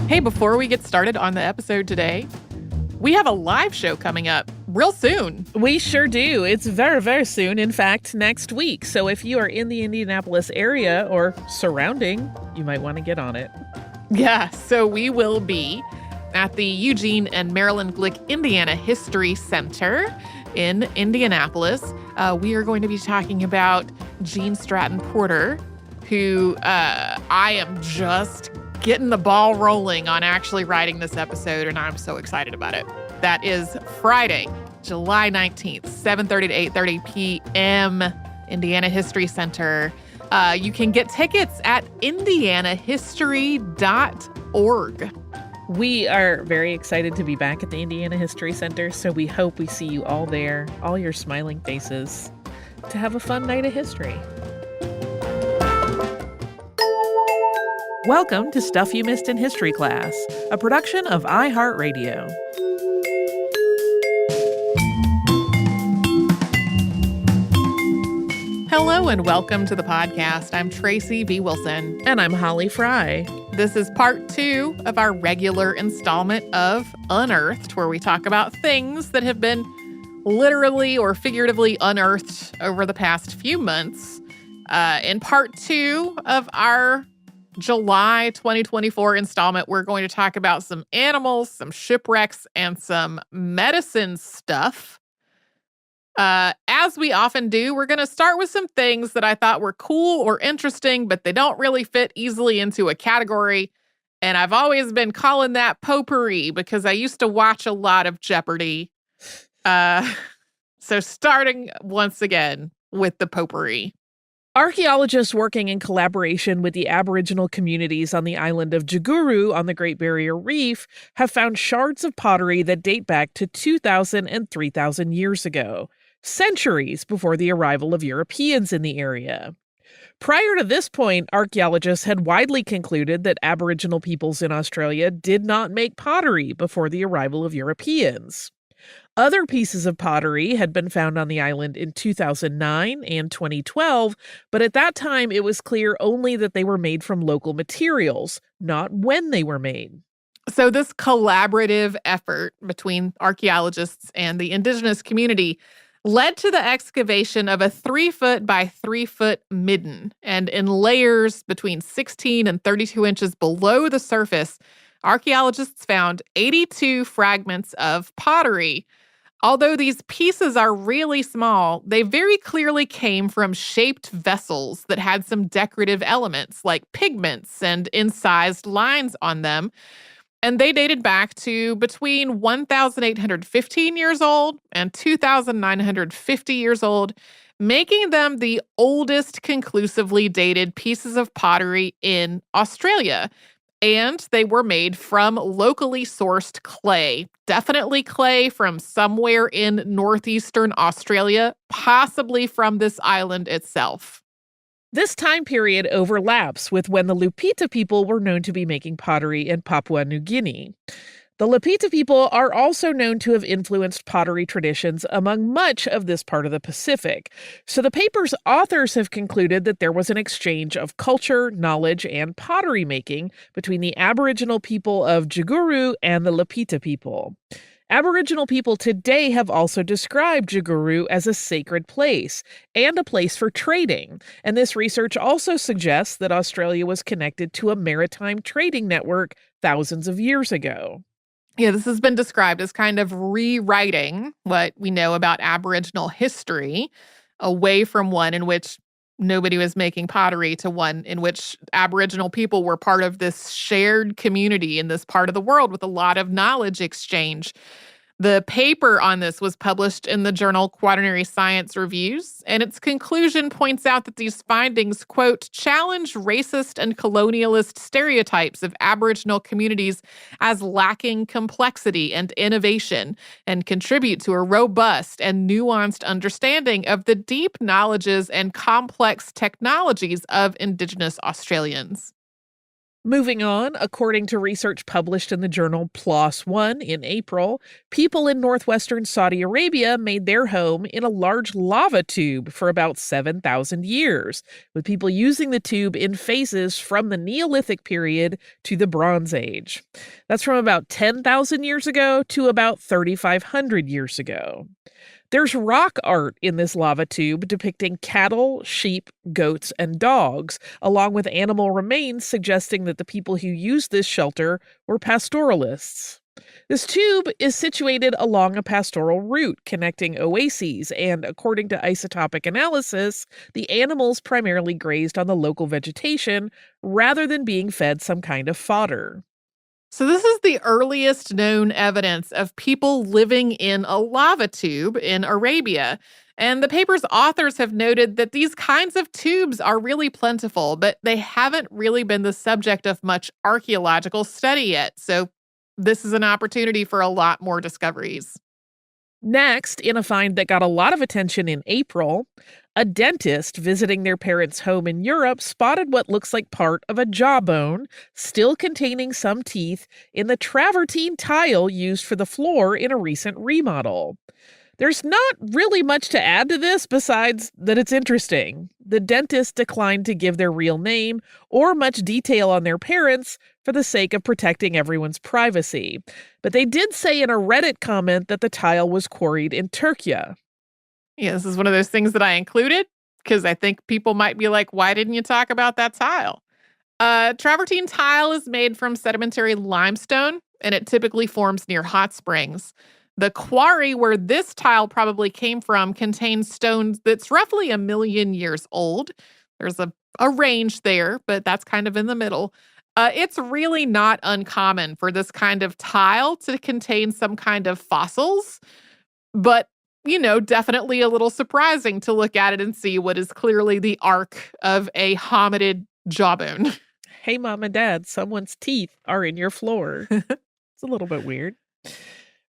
Hey, before we get started on the episode today, we have a live show coming up real soon. We sure do. It's very, very soon. In fact, next week. So if you are in the Indianapolis area or surrounding, you might want to get on it. Yeah, so we will be at the Eugene and Marilyn Glick Indiana History Center in Indianapolis. We are going to be talking about Gene Stratton Porter, who I am just getting the ball rolling on actually writing this episode, and I'm so excited about it. That is Friday, July 19th, 7:30 to 8:30 p.m., Indiana History Center. You can get tickets at indianahistory.org. We are very excited to be back at the Indiana History Center, so we hope we see you all there, all your smiling faces, to have a fun night of history. Welcome to Stuff You Missed in History Class, a production of iHeartRadio. Hello and welcome to the podcast. I'm Tracy V. Wilson. And I'm Holly Fry. This is part 2 of our regular installment of Unearthed, where we talk about things that have been literally or figuratively unearthed over the past few months. In part 2 of our July 2024 installment, we're going to talk about some animals, some shipwrecks, and some medicine stuff. As we often do, we're going to start with some things that I thought were cool or interesting, but they don't really fit easily into a category. And I've always been calling that potpourri because I used to watch a lot of Jeopardy. So starting once again with the potpourri. Archaeologists working in collaboration with the Aboriginal communities on the island of Jiguru on the Great Barrier Reef have found shards of pottery that date back to 2,000 and 3,000 years ago, centuries before the arrival of Europeans in the area. Prior to this point, archaeologists had widely concluded that Aboriginal peoples in Australia did not make pottery before the arrival of Europeans. Other pieces of pottery had been found on the island in 2009 and 2012, but at that time it was clear only that they were made from local materials, not when they were made. So this collaborative effort between archaeologists and the indigenous community led to the excavation of a 3-foot by 3-foot midden. And in layers between 16 and 32 inches below the surface, archaeologists found 82 fragments of pottery. Although these pieces are really small, they very clearly came from shaped vessels that had some decorative elements like pigments and incised lines on them. And they dated back to between 1,815 years old and 2,950 years old, making them the oldest conclusively dated pieces of pottery in Australia. And they were made from locally sourced clay, definitely clay from somewhere in northeastern Australia, possibly from this island itself. This time period overlaps with when the Lupita people were known to be making pottery in Papua New Guinea. The Lupita people are also known to have influenced pottery traditions among much of this part of the Pacific. So the paper's authors have concluded that there was an exchange of culture, knowledge, and pottery making between the Aboriginal people of Jiguru and the Lupita people. Aboriginal people today have also described Jiguru as a sacred place and a place for trading. And this research also suggests that Australia was connected to a maritime trading network thousands of years ago. Yeah, this has been described as kind of rewriting what we know about Aboriginal history away from one in which nobody was making pottery to one in which Aboriginal people were part of this shared community in this part of the world with a lot of knowledge exchange. The paper on this was published in the journal Quaternary Science Reviews, and its conclusion points out that these findings, quote, challenge racist and colonialist stereotypes of Aboriginal communities as lacking complexity and innovation, and contribute to a robust and nuanced understanding of the deep knowledges and complex technologies of Indigenous Australians. Moving on, according to research published in the journal PLOS One in April, people in northwestern Saudi Arabia made their home in a large lava tube for about 7,000 years, with people using the tube in phases from the Neolithic period to the Bronze Age. That's from about 10,000 years ago to about 3,500 years ago. There's rock art in this lava tube depicting cattle, sheep, goats, and dogs, along with animal remains suggesting that the people who used this shelter were pastoralists. This tube is situated along a pastoral route connecting oases, and according to isotopic analysis, the animals primarily grazed on the local vegetation rather than being fed some kind of fodder. So, this is the earliest known evidence of people living in a lava tube in Arabia. And the paper's authors have noted that these kinds of tubes are really plentiful, but they haven't really been the subject of much archaeological study yet. So, this is an opportunity for a lot more discoveries. Next, in a find that got a lot of attention in April, a dentist visiting their parents' home in Europe spotted what looks like part of a jawbone, still containing some teeth, in the travertine tile used for the floor in a recent remodel. There's not really much to add to this besides that it's interesting. The dentist declined to give their real name or much detail on their parents for the sake of protecting everyone's privacy. But they did say in a Reddit comment that the tile was quarried in Turkey. Yeah, this is one of those things that I included because I think people might be like, why didn't you talk about that tile? Travertine tile is made from sedimentary limestone, and it typically forms near hot springs. The quarry where this tile probably came from contains stones that's roughly 1 million years old. There's a range there, but that's kind of in the middle. It's really not uncommon for this kind of tile to contain some kind of fossils, but, definitely a little surprising to look at it and see what is clearly the arc of a hominid jawbone. Hey, Mom and Dad, someone's teeth are in your floor. It's a little bit weird.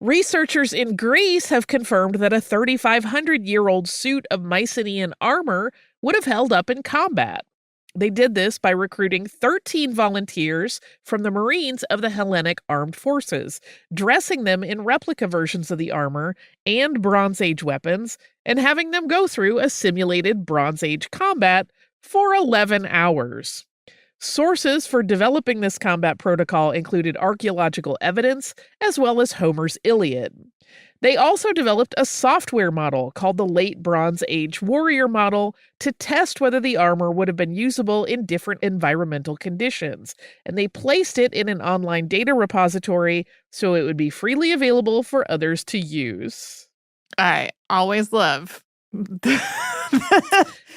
Researchers in Greece have confirmed that a 3,500-year-old suit of Mycenaean armor would have held up in combat. They did this by recruiting 13 volunteers from the Marines of the Hellenic Armed Forces, dressing them in replica versions of the armor and Bronze Age weapons, and having them go through a simulated Bronze Age combat for 11 hours. Sources for developing this combat protocol included archaeological evidence as well as Homer's Iliad. They also developed a software model called the Late Bronze Age Warrior Model to test whether the armor would have been usable in different environmental conditions, and they placed it in an online data repository so it would be freely available for others to use. I always love an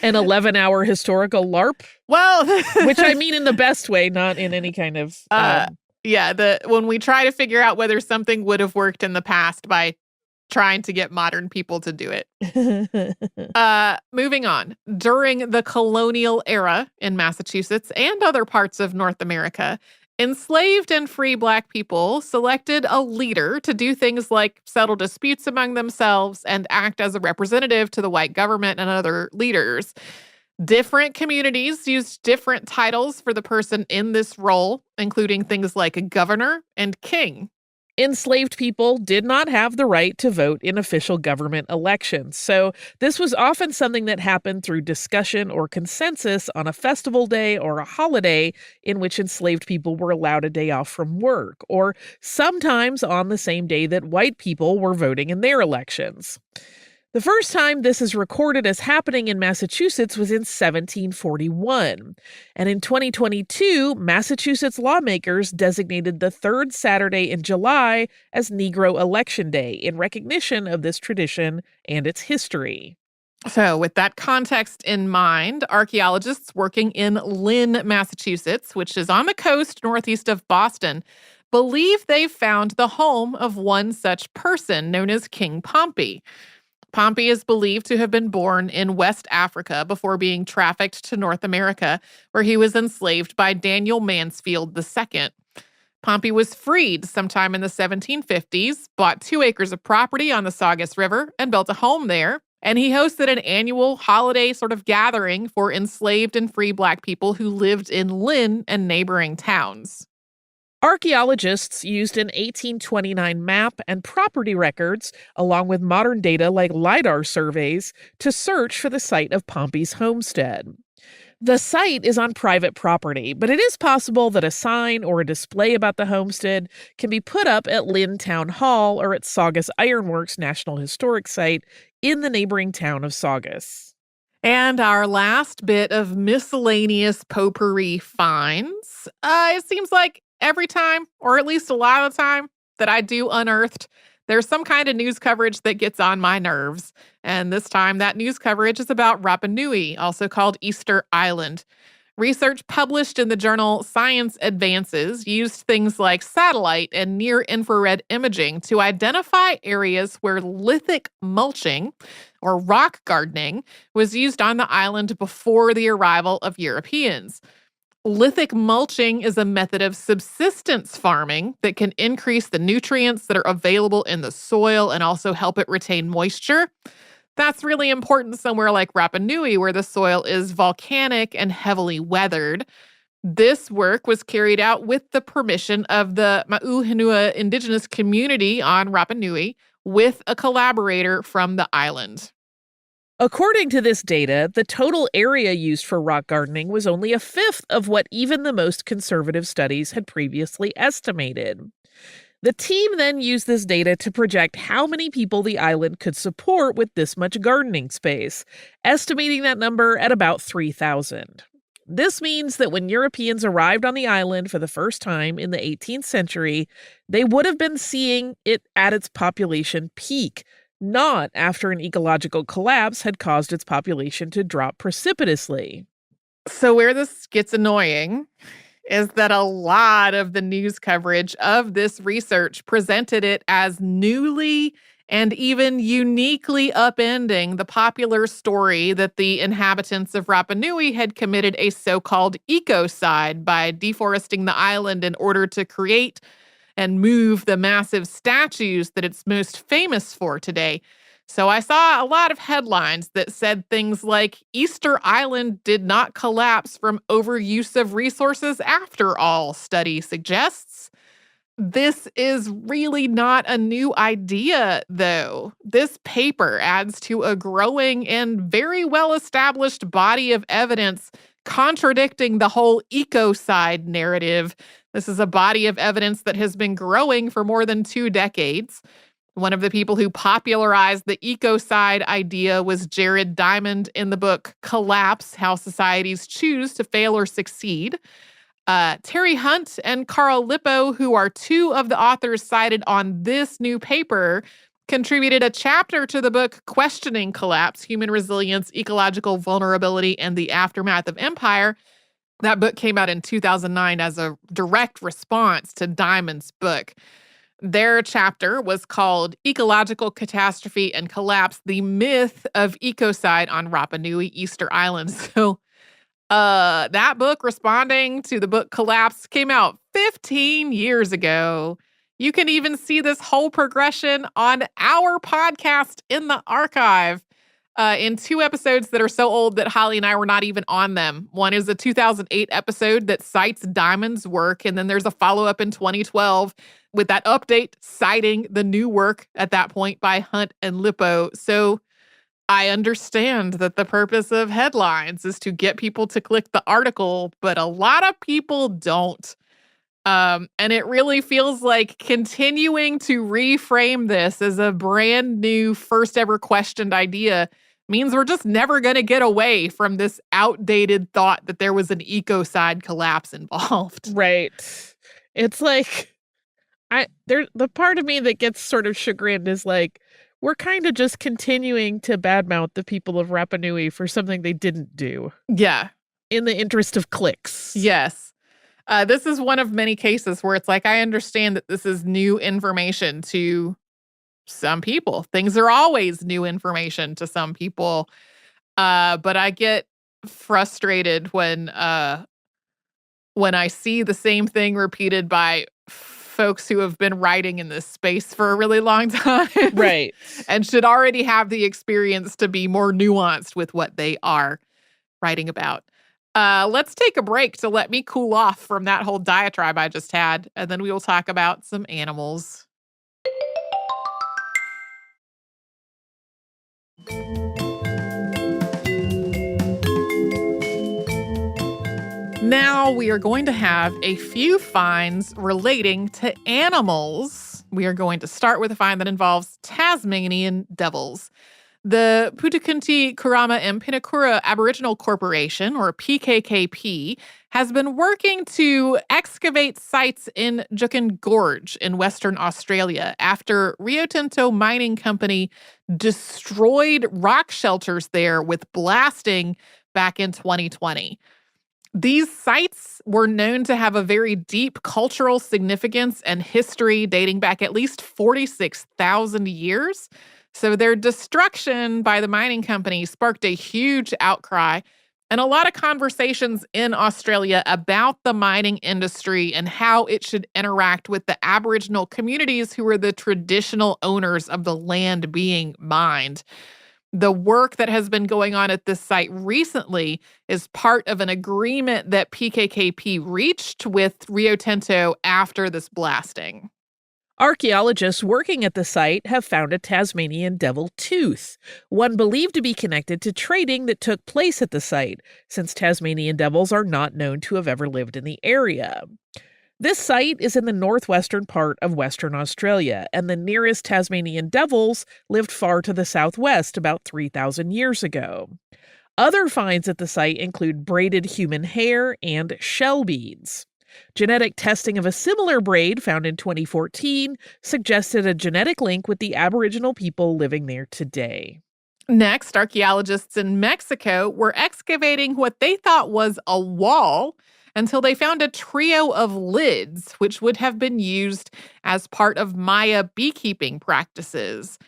11-hour historical LARP. Well, which I mean in the best way, not in any kind of. When we try to figure out whether something would have worked in the past by trying to get modern people to do it. Moving on. During the colonial era in Massachusetts and other parts of North America, enslaved and free Black people selected a leader to do things like settle disputes among themselves and act as a representative to the white government and other leaders. Different communities used different titles for the person in this role, including things like governor and king. Enslaved people did not have the right to vote in official government elections, so this was often something that happened through discussion or consensus on a festival day or a holiday in which enslaved people were allowed a day off from work, or sometimes on the same day that white people were voting in their elections. The first time this is recorded as happening in Massachusetts was in 1741. And in 2022, Massachusetts lawmakers designated the third Saturday in July as Negro Election Day in recognition of this tradition and its history. So, with that context in mind, archaeologists working in Lynn, Massachusetts, which is on the coast northeast of Boston, believe they've found the home of one such person known as King Pompey. Pompey is believed to have been born in West Africa before being trafficked to North America, where he was enslaved by Daniel Mansfield II. Pompey was freed sometime in the 1750s, bought 2 acres of property on the Saugus River, and built a home there, And he hosted an annual holiday sort of gathering for enslaved and free Black people who lived in Lynn and neighboring towns. Archaeologists used an 1829 map and property records, along with modern data like LIDAR surveys, to search for the site of Pompey's homestead. The site is on private property, but it is possible that a sign or a display about the homestead can be put up at Lynn Town Hall or at Saugus Ironworks National Historic Site in the neighboring town of Saugus. And our last bit of miscellaneous potpourri finds. It seems like every time, or at least a lot of the time, that I do Unearthed, there's some kind of news coverage that gets on my nerves. And this time, that news coverage is about Rapa Nui, also called Easter Island. Research published in the journal Science Advances used things like satellite and near-infrared imaging to identify areas where lithic mulching, or rock gardening, was used on the island before the arrival of Europeans. Lithic mulching is a method of subsistence farming that can increase the nutrients that are available in the soil and also help it retain moisture. That's really important somewhere like Rapa Nui, where the soil is volcanic and heavily weathered. This work was carried out with the permission of the Ma'uhenua indigenous community on Rapa Nui with a collaborator from the island. According to this data, the total area used for rock gardening was only a fifth of what even the most conservative studies had previously estimated. The team then used this data to project how many people the island could support with this much gardening space, estimating that number at about 3,000. This means that when Europeans arrived on the island for the first time in the 18th century, they would have been seeing it at its population peak, not after an ecological collapse had caused its population to drop precipitously. So where this gets annoying is that a lot of the news coverage of this research presented it as newly and even uniquely upending the popular story that the inhabitants of Rapa Nui had committed a so-called ecocide by deforesting the island in order to create and move the massive statues that it's most famous for today. So I saw a lot of headlines that said things like, Easter Island did not collapse from overuse of resources after all, study suggests. This is really not a new idea, though. This paper adds to a growing and very well-established body of evidence contradicting the whole ecocide narrative. This is a body of evidence that has been growing for more than 2 decades. One of the people who popularized the ecocide idea was Jared Diamond in the book Collapse: How Societies Choose to Fail or Succeed. Terry Hunt and Carl Lippo, who are 2 of the authors cited on this new paper, contributed a chapter to the book Questioning Collapse: Human Resilience, Ecological Vulnerability, and the Aftermath of Empire. That book came out in 2009 as a direct response to Diamond's book. Their chapter was called Ecological Catastrophe and Collapse: The Myth of Ecocide on Rapa Nui, Easter Island. So that book, responding to the book Collapse, came out 15 years ago. You can even see this whole progression on our podcast in the archive in 2 episodes that are so old that Holly and I were not even on them. One is a 2008 episode that cites Diamond's work, and then there's a follow-up in 2012 with that update citing the new work at that point by Hunt and Lippo. So I understand that the purpose of headlines is to get people to click the article, but a lot of people don't. And it really feels like continuing to reframe this as a brand new first ever questioned idea means we're just never going to get away from this outdated thought that there was an ecocide collapse involved. Right. It's like, the part of me that gets sort of chagrined is like, we're kind of just continuing to badmouth the people of Rapa Nui for something they didn't do. Yeah. In the interest of clicks. Yes. This is one of many cases where it's like, I understand that this is new information to some people. Things are always new information to some people. But I get frustrated when I see the same thing repeated by folks who have been writing in this space for a really long time. Right. And should already have the experience to be more nuanced with what they are writing about. Let's take a break to let me cool off from that whole diatribe I just had, and then we will talk about some animals. Now we are going to have a few finds relating to animals. We are going to start with a find that involves Tasmanian devils. The Putakunti Kurama and Pinakura Aboriginal Corporation, or PKKP, has been working to excavate sites in Juukan Gorge in Western Australia after Rio Tinto Mining Company destroyed rock shelters there with blasting back in 2020. These sites were known to have a very deep cultural significance and history dating back at least 46,000 years. So their destruction by the mining company sparked a huge outcry and a lot of conversations in Australia about the mining industry and how it should interact with the Aboriginal communities who were the traditional owners of the land being mined. The work that has been going on at this site recently is part of an agreement that PKKP reached with Rio Tinto after this blasting. Archaeologists working at the site have found a Tasmanian devil tooth, one believed to be connected to trading that took place at the site, since Tasmanian devils are not known to have ever lived in the area. This site is in the northwestern part of Western Australia, and the nearest Tasmanian devils lived far to the southwest about 3,000 years ago. Other finds at the site include braided human hair and shell beads. Genetic testing of a similar braid found in 2014 suggested a genetic link with the Aboriginal people living there today. Next, archaeologists in Mexico were excavating what they thought was a wall until they found a trio of lids, which would have been used as part of Maya beekeeping practices.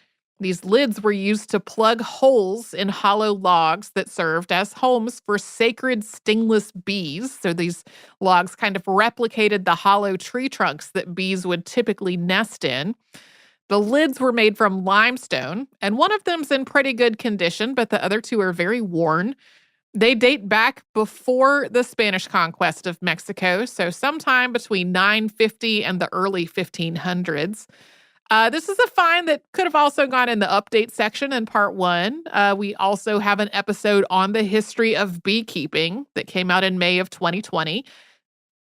These lids were used to plug holes in hollow logs that served as homes for sacred stingless bees. So these logs kind of replicated the hollow tree trunks that bees would typically nest in. The lids were made from limestone, and one of them's in pretty good condition, but the other two are very worn. They date back before the Spanish conquest of Mexico, so sometime between 950 and the early 1500s. This is a find that could have also gone in the update section in part 1. We also have an episode on the history of beekeeping that came out in May of 2020.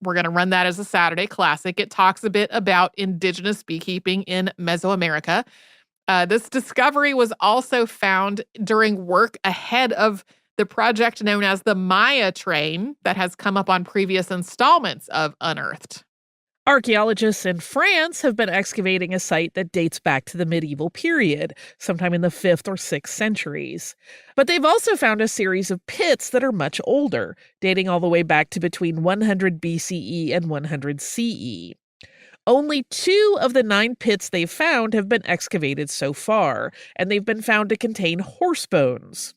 We're going to run that as a Saturday classic. It talks a bit about indigenous beekeeping in Mesoamerica. This discovery was also found during work ahead of the project known as the Maya Train that has come up on previous installments of Unearthed. Archaeologists in France have been excavating a site that dates back to the medieval period, sometime in the 5th or 6th centuries. But they've also found a series of pits that are much older, dating all the way back to between 100 BCE and 100 CE. Only 2 of the 9 pits they've found have been excavated so far, and they've been found to contain horse bones.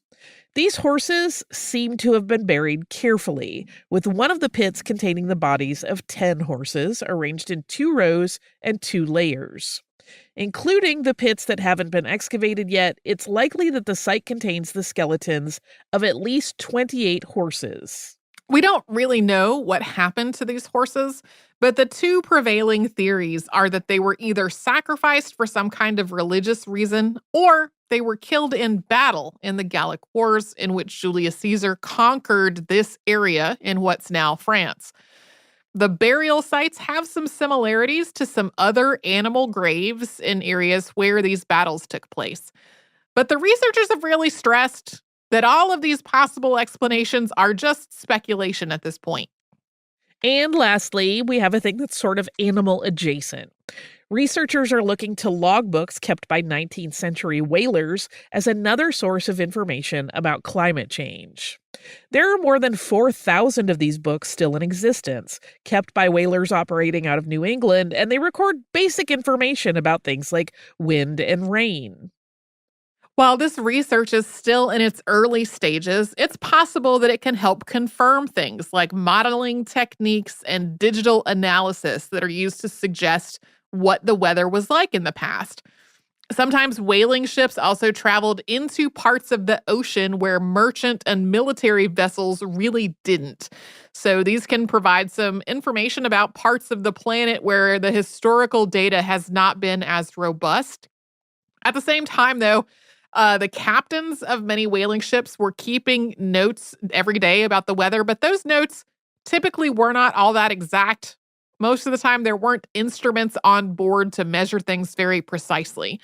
These horses seem to have been buried carefully, with one of the pits containing the bodies of 10 horses arranged in 2 rows and 2 layers. Including the pits that haven't been excavated yet, it's likely that the site contains the skeletons of at least 28 horses. We don't really know what happened to these horses, but the 2 prevailing theories are that they were either sacrificed for some kind of religious reason, or they were killed in battle in the Gallic Wars, in which Julius Caesar conquered this area in what's now France. The burial sites have some similarities to some other animal graves in areas where these battles took place. But the researchers have really stressed that all of these possible explanations are just speculation at this point. And lastly, we have a thing that's sort of animal adjacent. Researchers are looking to logbooks kept by 19th century whalers as another source of information about climate change. There are more than 4,000 of these books still in existence, kept by whalers operating out of New England, and they record basic information about things like wind and rain. While this research is still in its early stages, it's possible that it can help confirm things like modeling techniques and digital analysis that are used to suggest what the weather was like in the past. Sometimes whaling ships also traveled into parts of the ocean where merchant and military vessels really didn't. So these can provide some information about parts of the planet where the historical data has not been as robust. At the same time, though, the captains of many whaling ships were keeping notes every day about the weather, but those notes typically were not all that exact. Most of the time, there weren't instruments on board to measure things very precisely.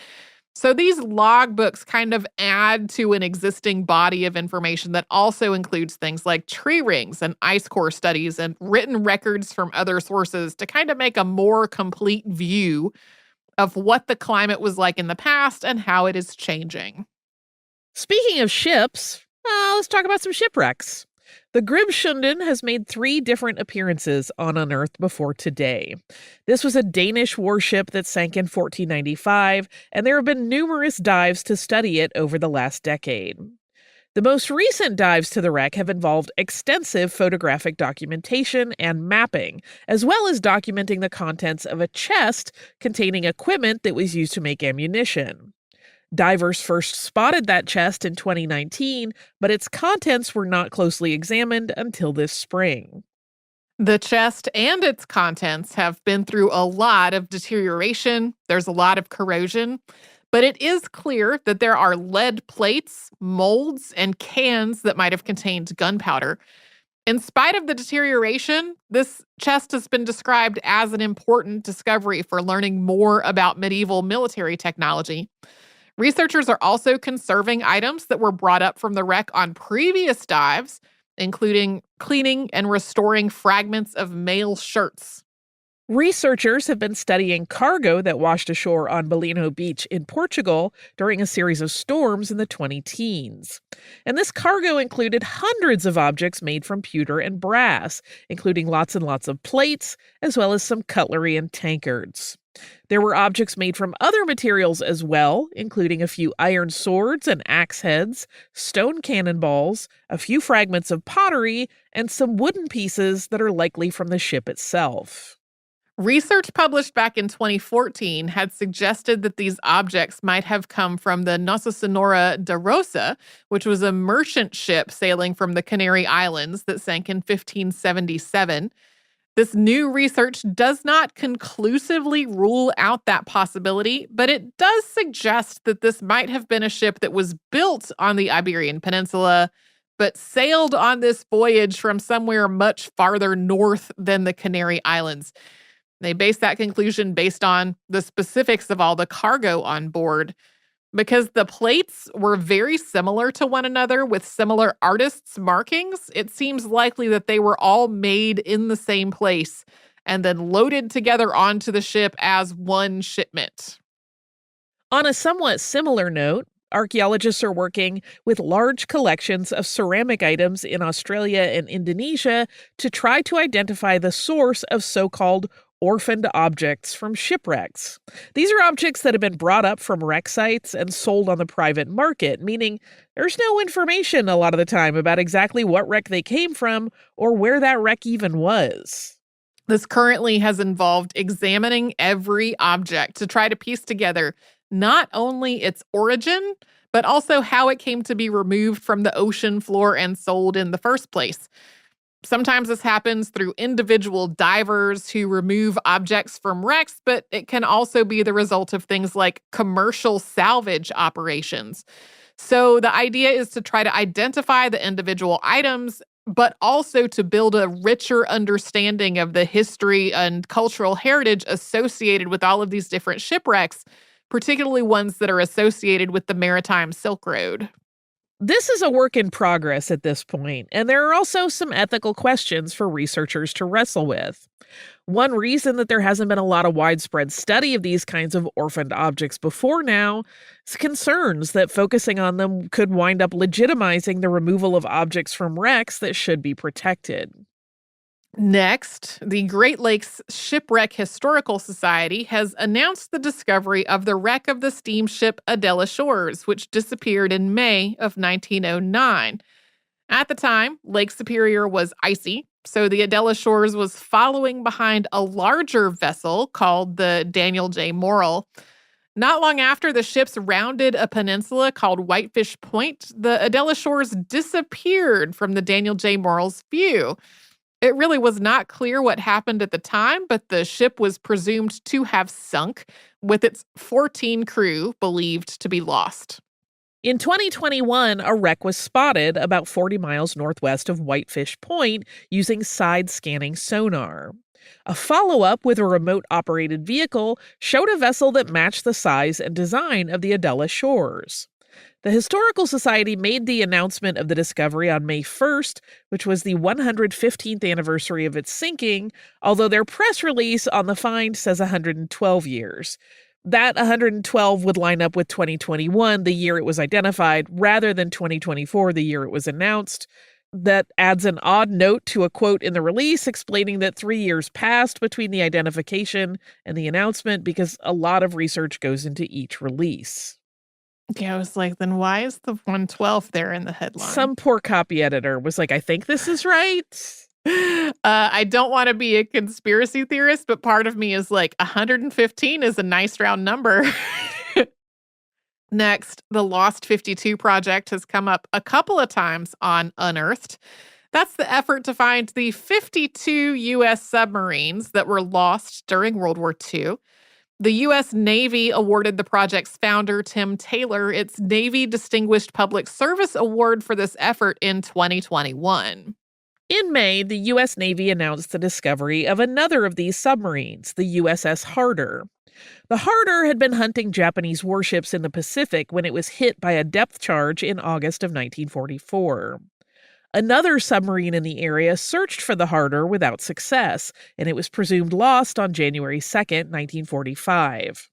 So these logbooks kind of add to an existing body of information that also includes things like tree rings and ice core studies and written records from other sources to kind of make a more complete view of what the climate was like in the past and how it is changing. Speaking of ships, let's talk about some shipwrecks. The Gribshunden has made 3 different appearances on Unearthed before today. This was a Danish warship that sank in 1495, and there have been numerous dives to study it over the last decade. The most recent dives to the wreck have involved extensive photographic documentation and mapping, as well as documenting the contents of a chest containing equipment that was used to make ammunition. Divers first spotted that chest in 2019, but its contents were not closely examined until this spring. The chest and its contents have been through a lot of deterioration. There's a lot of corrosion. But it is clear that there are lead plates, molds, and cans that might have contained gunpowder. In spite of the deterioration, this chest has been described as an important discovery for learning more about medieval military technology. Researchers are also conserving items that were brought up from the wreck on previous dives, including cleaning and restoring fragments of male shirts. Researchers have been studying cargo that washed ashore on Belino Beach in Portugal during a series of storms in the 2010s. And this cargo included hundreds of objects made from pewter and brass, including lots and lots of plates, as well as some cutlery and tankards. There were objects made from other materials as well, including a few iron swords and axe heads, stone cannonballs, a few fragments of pottery, and some wooden pieces that are likely from the ship itself. Research published back in 2014 had suggested that these objects might have come from the Nossa Senhora da Rosa, which was a merchant ship sailing from the Canary Islands that sank in 1577. This new research does not conclusively rule out that possibility, but it does suggest that this might have been a ship that was built on the Iberian Peninsula, but sailed on this voyage from somewhere much farther north than the Canary Islands. They base that conclusion based on the specifics of all the cargo on board. Because the plates were very similar to one another with similar artists' markings, it seems likely that they were all made in the same place and then loaded together onto the ship as one shipment. On a somewhat similar note, archaeologists are working with large collections of ceramic items in Australia and Indonesia to try to identify the source of so-called orphaned objects from shipwrecks. These are objects that have been brought up from wreck sites and sold on the private market, meaning there's no information a lot of the time about exactly what wreck they came from or where that wreck even was. This currently has involved examining every object to try to piece together not only its origin, but also how it came to be removed from the ocean floor and sold in the first place. Sometimes this happens through individual divers who remove objects from wrecks, but it can also be the result of things like commercial salvage operations. So the idea is to try to identify the individual items, but also to build a richer understanding of the history and cultural heritage associated with all of these different shipwrecks, particularly ones that are associated with the maritime Silk Road. This is a work in progress at this point, and there are also some ethical questions for researchers to wrestle with. One reason that there hasn't been a lot of widespread study of these kinds of orphaned objects before now is concerns that focusing on them could wind up legitimizing the removal of objects from wrecks that should be protected. Next, the Great Lakes Shipwreck Historical Society has announced the discovery of the wreck of the steamship Adela Shores, which disappeared in May of 1909. At the time, Lake Superior was icy, so the Adela Shores was following behind a larger vessel called the Daniel J. Morrill. Not long after the ships rounded a peninsula called Whitefish Point, the Adela Shores disappeared from the Daniel J. Morrill's view. It really was not clear what happened at the time, but the ship was presumed to have sunk, with its 14 crew believed to be lost. In 2021, a wreck was spotted about 40 miles northwest of Whitefish Point using side-scanning sonar. A follow-up with a remote-operated vehicle showed a vessel that matched the size and design of the Adela Shores. The Historical Society made the announcement of the discovery on May 1st, which was the 115th anniversary of its sinking, although their press release on the find says 112 years. That 112 would line up with 2021, the year it was identified, rather than 2024, the year it was announced. That adds an odd note to a quote in the release explaining that 3 years passed between the identification and the announcement because a lot of research goes into each release. Yeah, I was like, then why is the 112 there in the headline? Some poor copy editor was like, I think this is right. I don't want to be a conspiracy theorist, but part of me is like, 115 is a nice round number. Next, the Lost 52 project has come up a couple of times on Unearthed. That's the effort to find the 52 U.S. submarines that were lost during World War II. The U.S. Navy awarded the project's founder, Tim Taylor, its Navy Distinguished Public Service Award for this effort in 2021. In May, the U.S. Navy announced the discovery of another of these submarines, the USS Harder. The Harder had been hunting Japanese warships in the Pacific when it was hit by a depth charge in August of 1944. Another submarine in the area searched for the Harder without success, and it was presumed lost on January 2, 1945.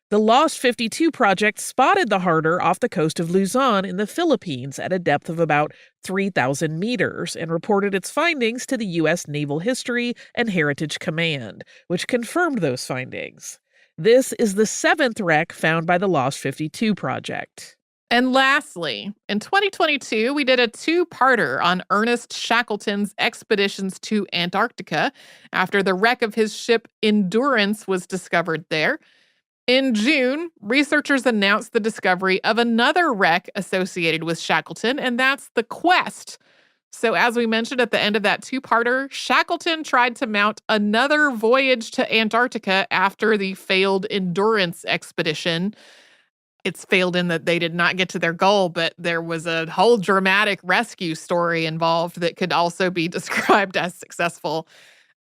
The Lost 52 project spotted the Harder off the coast of Luzon in the Philippines at a depth of about 3,000 meters and reported its findings to the U.S. Naval History and Heritage Command, which confirmed those findings. This is the 7th wreck found by the Lost 52 project. And lastly, in 2022, we did a two-parter on Ernest Shackleton's expeditions to Antarctica after the wreck of his ship Endurance was discovered there. In June, researchers announced the discovery of another wreck associated with Shackleton, and that's the Quest. So as we mentioned at the end of that two-parter, Shackleton tried to mount another voyage to Antarctica after the failed Endurance expedition. It's failed in that they did not get to their goal, but there was a whole dramatic rescue story involved that could also be described as successful.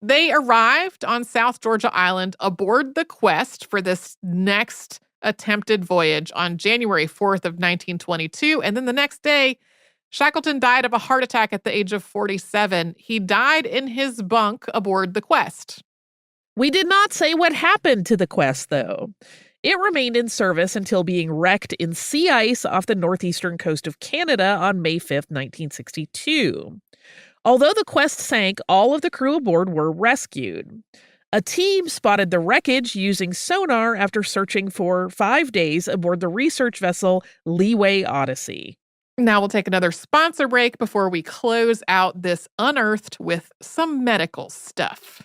They arrived on South Georgia Island aboard the Quest for this next attempted voyage on January 4th of 1922, and then the next day, Shackleton died of a heart attack at the age of 47. He died in his bunk aboard the Quest. We did not say what happened to the Quest, though. It remained in service until being wrecked in sea ice off the northeastern coast of Canada on May 5, 1962. Although the Quest sank, all of the crew aboard were rescued. A team spotted the wreckage using sonar after searching for 5 days aboard the research vessel Leeway Odyssey. Now we'll take another sponsor break before we close out this Unearthed with some medical stuff.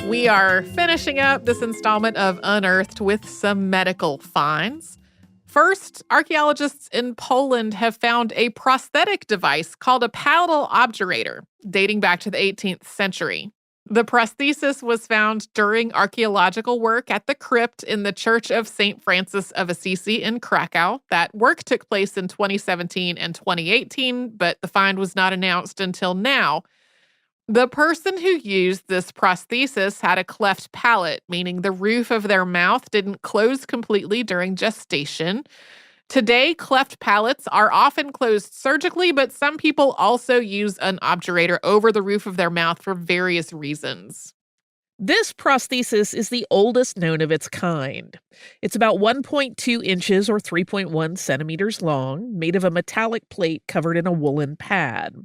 We are finishing up this installment of Unearthed with some medical finds. First, archaeologists in Poland have found a prosthetic device called a palatal obturator, dating back to the 18th century. The prosthesis was found during archaeological work at the crypt in the Church of St. Francis of Assisi in Krakow. That work took place in 2017 and 2018, but the find was not announced until now. The person who used this prosthesis had a cleft palate, meaning the roof of their mouth didn't close completely during gestation. Today, cleft palates are often closed surgically, but some people also use an obturator over the roof of their mouth for various reasons. This prosthesis is the oldest known of its kind. It's about 1.2 inches or 3.1 centimeters long, made of a metallic plate covered in a woolen pad.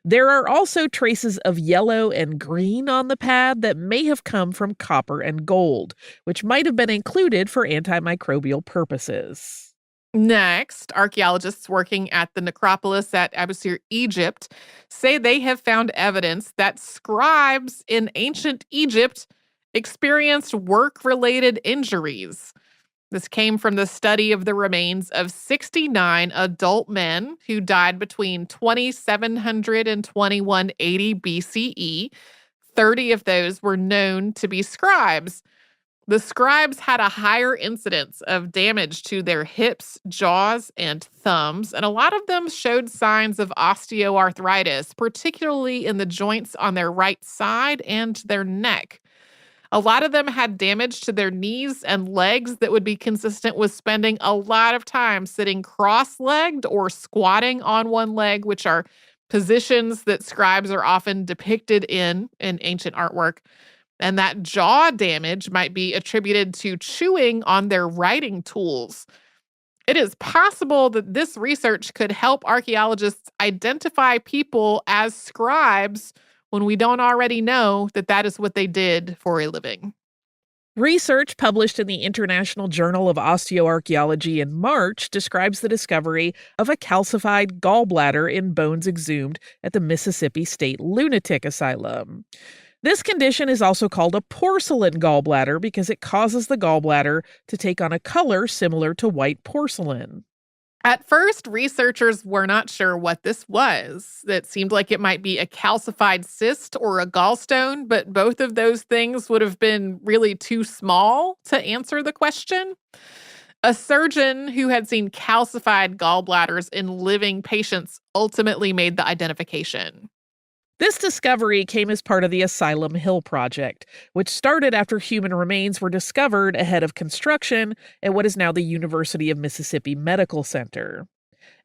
There are also traces of yellow and green on the pad that may have come from copper and gold, which might have been included for antimicrobial purposes. Next, archaeologists working at the necropolis at Abusir, Egypt, say they have found evidence that scribes in ancient Egypt experienced work-related injuries. This came from the study of the remains of 69 adult men who died between 2700 and 2180 BCE. 30 of those were known to be scribes. The scribes had a higher incidence of damage to their hips, jaws, and thumbs, and a lot of them showed signs of osteoarthritis, particularly in the joints on their right side and their neck. A lot of them had damage to their knees and legs that would be consistent with spending a lot of time sitting cross-legged or squatting on one leg, which are positions that scribes are often depicted in ancient artwork. And that jaw damage might be attributed to chewing on their writing tools. It is possible that this research could help archaeologists identify people as scribes when we don't already know that that is what they did for a living. Research published in the International Journal of Osteoarchaeology in March describes the discovery of a calcified gallbladder in bones exhumed at the Mississippi State Lunatic Asylum. This condition is also called a porcelain gallbladder because it causes the gallbladder to take on a color similar to white porcelain. At first, researchers were not sure what this was. It seemed like it might be a calcified cyst or a gallstone, but both of those things would have been really too small to answer the question. A surgeon who had seen calcified gallbladders in living patients ultimately made the identification. This discovery came as part of the Asylum Hill Project, which started after human remains were discovered ahead of construction at what is now the University of Mississippi Medical Center.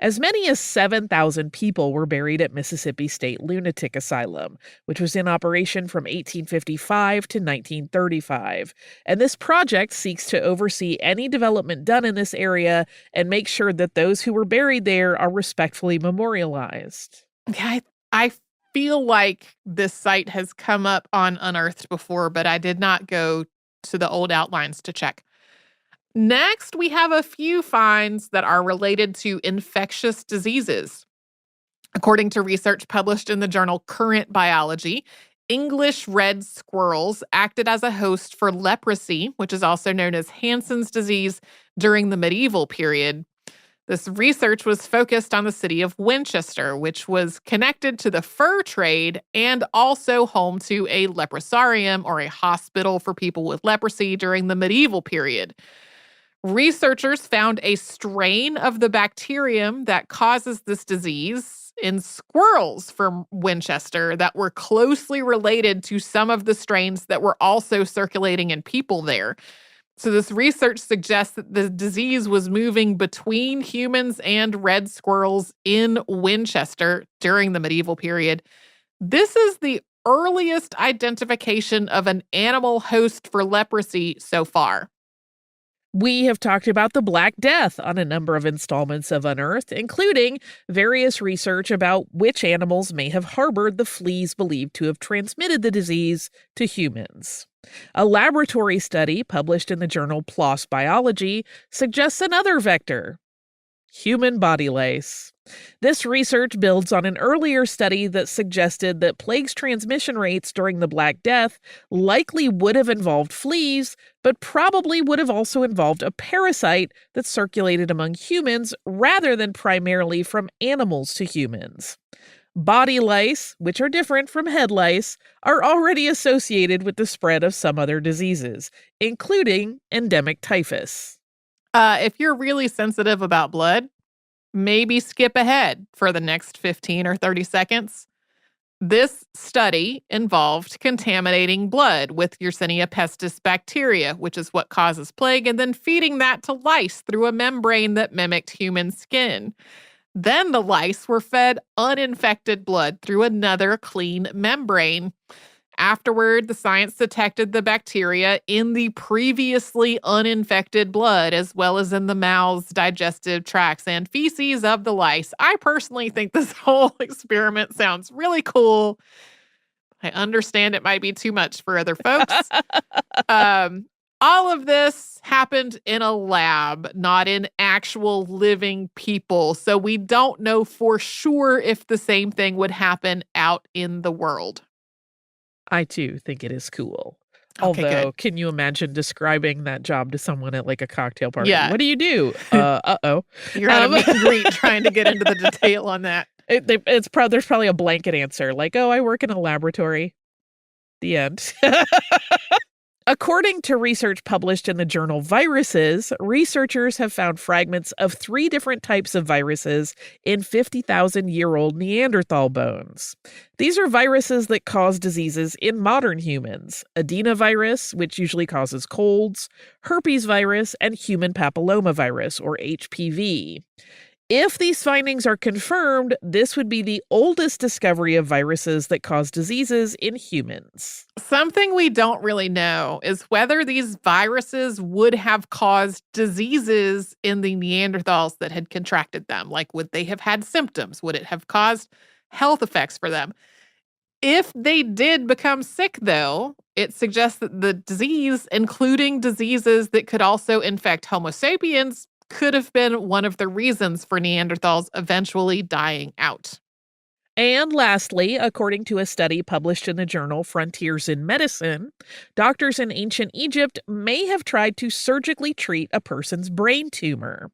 As many as 7,000 people were buried at Mississippi State Lunatic Asylum, which was in operation from 1855 to 1935. And this project seeks to oversee any development done in this area and make sure that those who were buried there are respectfully memorialized. Yeah, I feel like this site has come up on Unearthed before, but I did not go to the old outlines to check. Next, we have a few finds that are related to infectious diseases. According to research published in the journal Current Biology, English red squirrels acted as a host for leprosy, which is also known as Hansen's disease, during the medieval period. This research was focused on the city of Winchester, which was connected to the fur trade and also home to a leprosarium or a hospital for people with leprosy during the medieval period. Researchers found a strain of the bacterium that causes this disease in squirrels from Winchester that were closely related to some of the strains that were also circulating in people there. So this research suggests that the disease was moving between humans and red squirrels in Winchester during the medieval period. This is the earliest identification of an animal host for leprosy so far. We have talked about the Black Death on a number of installments of Unearthed, including various research about which animals may have harbored the fleas believed to have transmitted the disease to humans. A laboratory study published in the journal PLOS Biology suggests another vector: human body lice. This research builds on an earlier study that suggested that plague's transmission rates during the Black Death likely would have involved fleas, but probably would have also involved a parasite that circulated among humans rather than primarily from animals to humans. Body lice, which are different from head lice, are already associated with the spread of some other diseases, including endemic typhus. If you're really sensitive about blood, maybe skip ahead for the next 15 or 30 seconds. This study involved contaminating blood with Yersinia pestis bacteria, which is what causes plague, and then feeding that to lice through a membrane that mimicked human skin. Then the lice were fed uninfected blood through another clean membrane. Afterward, the science detected the bacteria in the previously uninfected blood, as well as in the mouths, digestive tracts, and feces of the lice. I personally think this whole experiment sounds really cool. I understand it might be too much for other folks. All of this happened in a lab, not in actual living people. So we don't know for sure if the same thing would happen out in the world. I too think it is cool. Okay, Although, good. can you imagine describing that job to someone at like a cocktail party? Yeah. What do you do? Uh-oh. You're at a meet and greet trying to get into the detail on that. There's probably a blanket answer like, oh, I work in a laboratory. The end. According to research published in the journal Viruses, researchers have found fragments of 3 different types of viruses in 50,000-year-old Neanderthal bones. These are viruses that cause diseases in modern humans: adenovirus, which usually causes colds, herpes virus, and human papillomavirus, or HPV. If these findings are confirmed, this would be the oldest discovery of viruses that cause diseases in humans. Something we don't really know is whether these viruses would have caused diseases in the Neanderthals that had contracted them. Like, would they have had symptoms? Would it have caused health effects for them? If they did become sick, though, it suggests that the disease, including diseases that could also infect Homo sapiens, could have been one of the reasons for Neanderthals eventually dying out. And lastly, according to a study published in the journal Frontiers in Medicine, doctors in ancient Egypt may have tried to surgically treat a person's brain tumor.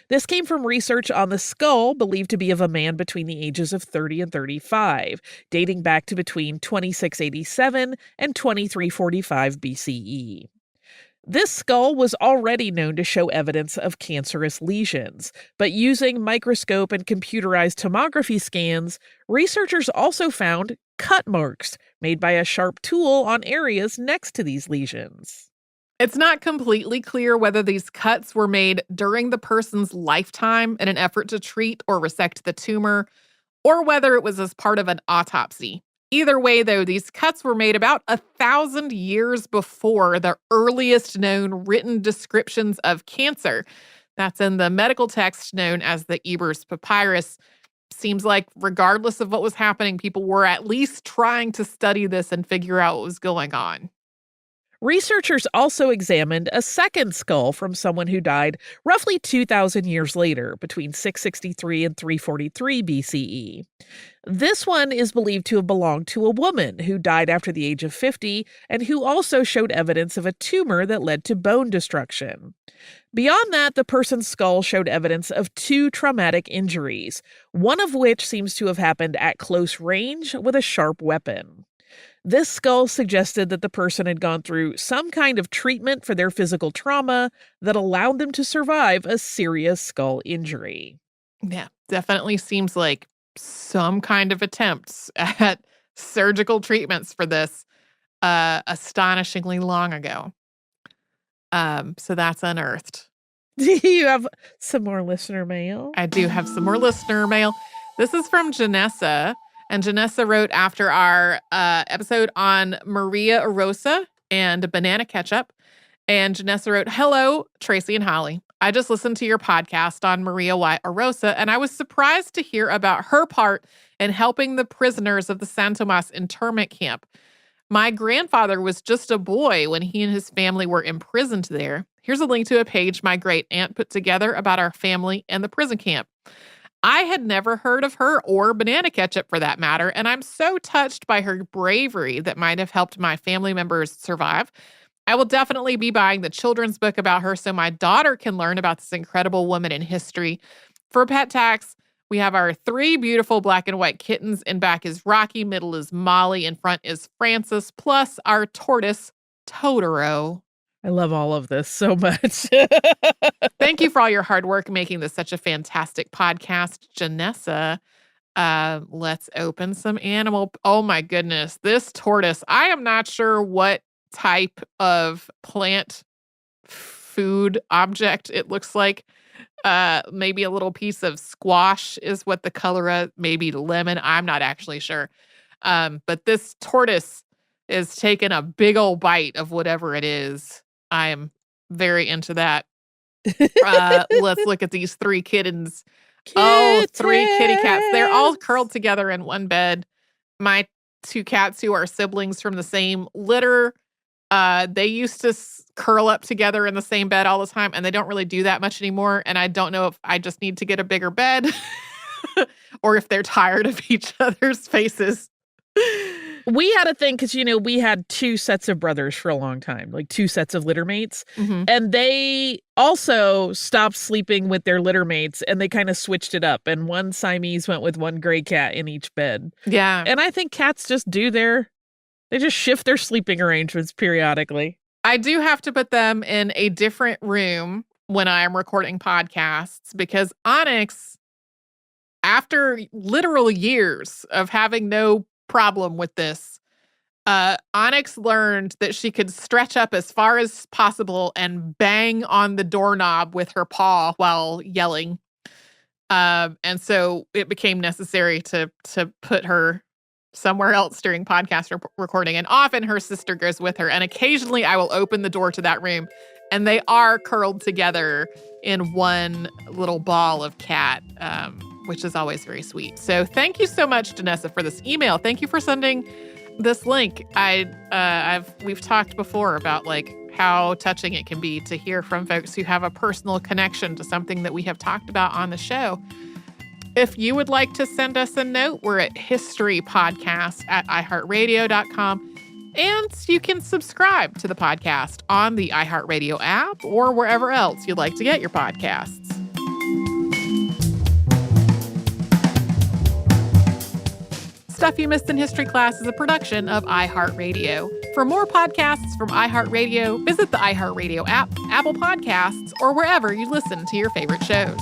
This came from research on the skull believed to be of a man between the ages of 30 and 35, dating back to between 2687 and 2345 BCE. This skull was already known to show evidence of cancerous lesions, but using microscope and computerized tomography scans, researchers also found cut marks made by a sharp tool on areas next to these lesions. It's not completely clear whether these cuts were made during the person's lifetime in an effort to treat or resect the tumor, or whether it was as part of an autopsy. Either way, though, these cuts were made about 1,000 years before the earliest known written descriptions of cancer. That's in the medical text known as the Ebers Papyrus. Seems like regardless of what was happening, people were at least trying to study this and figure out what was going on. Researchers also examined a second skull from someone who died roughly 2,000 years later, between 663 and 343 BCE. This one is believed to have belonged to a woman who died after the age of 50 and who also showed evidence of a tumor that led to bone destruction. Beyond that, the person's skull showed evidence of 2 traumatic injuries, one of which seems to have happened at close range with a sharp weapon. This skull suggested that the person had gone through some kind of treatment for their physical trauma that allowed them to survive a serious skull injury. Yeah, definitely seems like some kind of attempts at surgical treatments for this astonishingly long ago. So that's Unearthed. Do you have some more listener mail? I do have some more listener mail. This is from Janessa. And Janessa wrote after our episode on Maria Arosa and banana ketchup. And Janessa wrote, "Hello, Tracy and Holly. I just listened to your podcast on Maria Y. Arosa, and I was surprised to hear about her part in helping the prisoners of the San Tomas internment camp. My grandfather was just a boy when he and his family were imprisoned there. Here's a link to a page my great aunt put together about our family and the prison camp. I had never heard of her or banana ketchup for that matter, and I'm so touched by her bravery that might have helped my family members survive. I will definitely be buying the children's book about her so my daughter can learn about this incredible woman in history. For pet tax, we have our 3 beautiful black and white kittens. In back is Rocky, middle is Molly, in front is Francis, plus our tortoise, Totoro." I love all of this so much. Thank you for all your hard work making this such a fantastic podcast, Janessa. Let's open some animal. Oh my goodness, this tortoise. I am not sure what type of plant food object it looks like. Maybe a little piece of squash is what the color of, maybe lemon. I'm not actually sure. But this tortoise is taking a big old bite of whatever it is. I am very into that. Let's look at these 3 kittens. Oh, 3 kitty cats. They're all curled together in one bed. My 2 cats who are siblings from the same litter, they used to curl up together in the same bed all the time, and they don't really do that much anymore. And I don't know if I just need to get a bigger bed or if they're tired of each other's faces. We had a thing because, we had 2 sets of brothers for a long time, like 2 sets of litter mates. Mm-hmm. And they also stopped sleeping with their litter mates, and they kind of switched it up. And one Siamese went with one gray cat in each bed. Yeah. And I think cats just they just shift their sleeping arrangements periodically. I do have to put them in a different room when I'm recording podcasts because Onyx, after literal years of having no problem with this, Onyx learned that she could stretch up as far as possible and bang on the doorknob with her paw while yelling. And so it became necessary to put her somewhere else during podcast recording. And often her sister goes with her. And occasionally I will open the door to that room and they are curled together in one little ball of cat, which is always very sweet. So thank you so much, Danessa, for this email. Thank you for sending this link. We've talked before about like how touching it can be to hear from folks who have a personal connection to something that we have talked about on the show. If you would like to send us a note, we're at historypodcast@iHeartRadio.com. And you can subscribe to the podcast on the iHeartRadio app or wherever else you'd like to get your podcasts. Stuff You Missed in History Class is a production of iHeartRadio. For more podcasts from iHeartRadio, visit the iHeartRadio app, Apple Podcasts, or wherever you listen to your favorite shows.